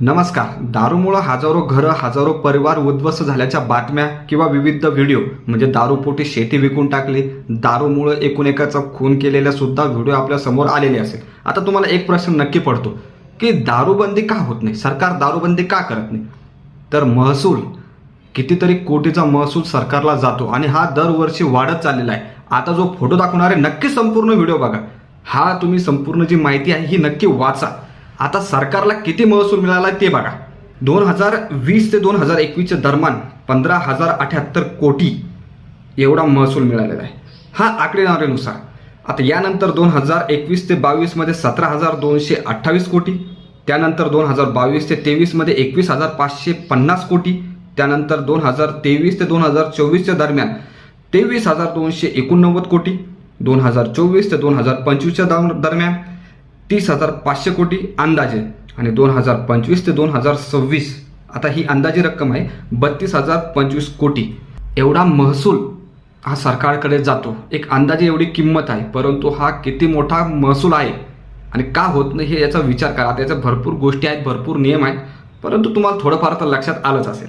नमस्कार. दारूमुळे हजारो घरं, हजारो परिवार उद्ध्वस्त झाल्याच्या बातम्या किंवा विविध व्हिडिओ म्हणजे दारूपोटी शेती विकून टाकली, दारूमुळे एकूण एकाचा खून केलेल्या सुद्धा व्हिडिओ आपल्या समोर आलेले असेल. आता तुम्हाला एक प्रश्न नक्की पडतो की दारूबंदी का होत नाही, सरकार दारूबंदी का करत नाही? तर महसूल कितीतरी कोटीचा महसूल सरकारला जातो आणि हा दरवर्षी वाढत चाललेला आहे. आता जो फोटो दाखवणार आहे नक्की संपूर्ण व्हिडिओ बघा. हा तुम्ही संपूर्ण जी माहिती आहे ही नक्की वाचा. आता सरकारला किती महसूल मिळाला ते बघा. 2020 ते 2021 दरम्यान 15,078 कोटी एवढा महसूल मिळालेला आहे, हा आकडेवारीनुसार. आता यानंतर 2021 ते 22 मध्ये 17,228 कोटी, त्यानंतर 2022 ते 23 मध्ये 21,550 कोटी, त्यानंतर 2023 ते 2024 दरम्यान 23,289 कोटी, 2024 ते 2025 दरम्यान 30,500 कोटी अंदाजे, आणि 2025 ते 2026 आता ही अंदाजी रक्कम आहे 32,025 कोटी एवढा महसूल हा सरकारकडे जातो. एक अंदाजे एवढी किंमत आहे, परंतु हा किती मोठा महसूल आहे आणि का होत नाही हे याचा विचार करा. त्याच्या भरपूर गोष्टी आहेत, भरपूर नियम आहेत, परंतु तुम्हाला थोडंफार तर लक्षात आलंच असेल.